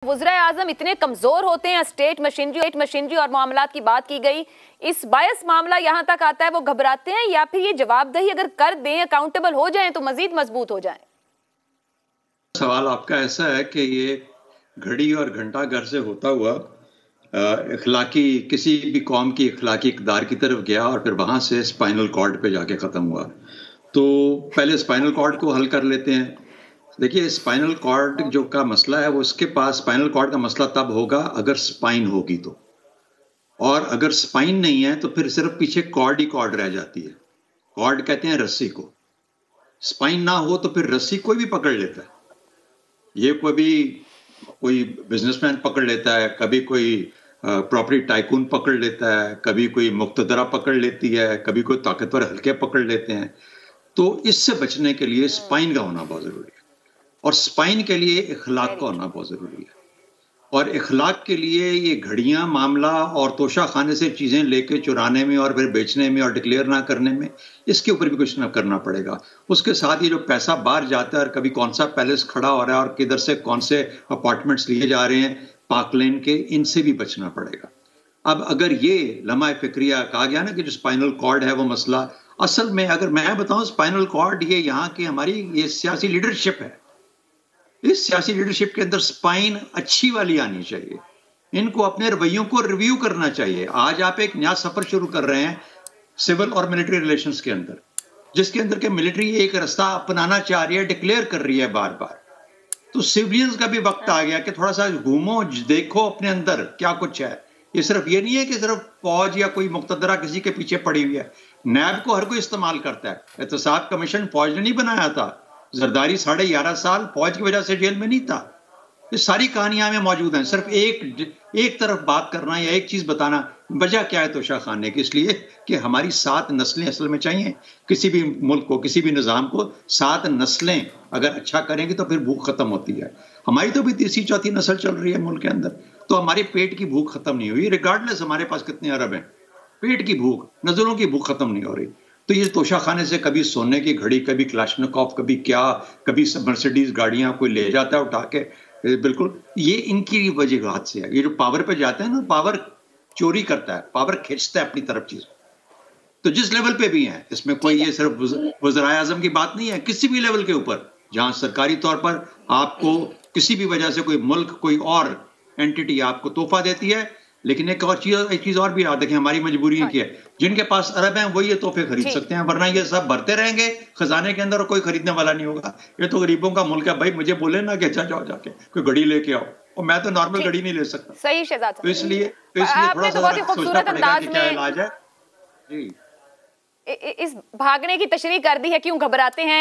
वज़ीर आज़म इतने कमजोर होते हैं। स्टेट मशीनरी और मामलात की बात की गई, इस बायस मामला यहाँ तक आता है वो घबराते हैं या फिर ये जवाबदेही अगर कर दें, अकाउंटेबल हो जाएं तो मजीद मजबूत हो जाएं? सवाल आपका ऐसा है कि ये घड़ी और घंटा घर से होता हुआ इखलाकी किसी भी कौम की इखलाकी इक़दार की तरफ गया और फिर वहां से स्पाइनल कॉर्ड पे जाके ख़त्म हुआ। तो पहले स्पाइनल कॉर्ड को हल कर लेते हैं। देखिए, स्पाइनल कॉर्ड जो का मसला है वो उसके पास स्पाइनल कॉर्ड का मसला तब होगा अगर स्पाइन होगी तो, और अगर स्पाइन नहीं है तो फिर सिर्फ पीछे कॉर्ड ही कॉर्ड रह जाती है। कॉर्ड कहते हैं रस्सी को। स्पाइन ना हो तो फिर रस्सी कोई भी पकड़ लेता है। ये कोई बिजनेसमैन पकड़ लेता है, कभी कोई प्रॉपर्टी टाइकून पकड़ लेता है, कभी कोई मुक्तदरा पकड़ लेती है, कभी कोई ताकतवर हल्के पकड़ लेते हैं। तो इससे बचने के लिए स्पाइन का होना बहुत जरूरी है, और स्पाइन के लिए इखलाक का होना बहुत जरूरी है। और इखलाक के लिए ये घड़ियां मामला और तोशा खाने से चीजें लेके चुराने में और फिर बेचने में और डिक्लेयर ना करने में, इसके ऊपर भी कुछ ना करना पड़ेगा। उसके साथ ही जो पैसा बाहर जाता है और कभी कौन सा पैलेस खड़ा हो रहा है और किधर से कौन से अपार्टमेंट्स लिए जा रहे हैं पार्क लेन के, इनसे भी बचना पड़ेगा। अब अगर ये लम्हा फिक्रिया कहा गया ना कि जो स्पाइनल कॉर्ड है वो मसला, असल में अगर मैं बताऊं स्पाइनल कॉर्ड ये यहाँ की हमारी ये सियासी लीडरशिप है। इस सियासी लीडरशिप के अंदर स्पाइन अच्छी वाली आनी चाहिए। इनको अपने रवैयों को रिव्यू करना चाहिए। आज आप एक नया सफर शुरू कर रहे हैं सिविल और मिलिट्री रिलेशंस के अंदर, जिसके अंदर के मिलिट्री एक रास्ता अपनाना चाह रही है, डिक्लेयर कर रही है बार बार। तो सिविलियंस का भी वक्त आ गया कि थोड़ा सा घूमो, देखो अपने अंदर क्या कुछ है। ये सिर्फ ये नहीं है कि सिर्फ फौज या कोई मुक्तदरा किसी के पीछे पड़ी हुई है। नैब को हर कोई इस्तेमाल करता है। एहतसाब कमीशन फौज ने नहीं बनाया था। जरदारी 11.5 साल फौज की वजह से जेल में नहीं था। ये सारी कहानियां में मौजूद हैं। सिर्फ एक तरफ बात करना या एक चीज बताना, वजह क्या है तोशा खाने की? इसलिए कि हमारी 7 नस्लें असल में चाहिए। किसी भी मुल्क को, किसी भी निज़ाम को 7 नस्लें अगर अच्छा करेंगे तो फिर भूख खत्म होती है। हमारी तो भी तीसरी चौथी नस्ल चल रही है मुल्क के अंदर, तो हमारे पेट की भूख खत्म नहीं हुई। रिगार्डलेस हमारे पास कितने अरब हैं, पेट की भूख, नजरों की भूख खत्म नहीं हो रही। तो ये तोशा खाने से कभी सोने की घड़ी, कभी क्लाशनिकोव, कभी क्या, कभी मर्सिडीज गाड़ियां कोई ले जाता है उठा के, बिल्कुल ये इनकी वजह से है। ये जो पावर पे जाते हैं ना, पावर चोरी करता है, पावर खींचता है अपनी तरफ चीज। तो जिस लेवल पे भी है, इसमें कोई ये सिर्फ वज़ीर आज़म की बात नहीं है, किसी भी लेवल के ऊपर जहां सरकारी तौर पर आपको किसी भी वजह से कोई मुल्क, कोई और एंटिटी आपको तोहफा देती है। लेकिन एक चीज और भी याद रखें, हमारी मजबूरी क्या है। जिनके पास अरब हैं वही ये तोहफे खरीद सकते हैं, वरना ये सब भरते रहेंगे खजाने के अंदर और कोई खरीदने वाला नहीं होगा। ये तो गरीबों का मुल्क है भाई। मुझे बोले ना कि अच्छा जाओ जाके कोई घड़ी लेके आओ, और मैं तो नॉर्मल घड़ी नहीं ले सकता। सही शहजाद, तो इसलिए थोड़ा सा सोचना पड़ेगा कि क्या इलाज है। जी, इस भागने की तशरीह कर दी है, क्यों घबराते हैं।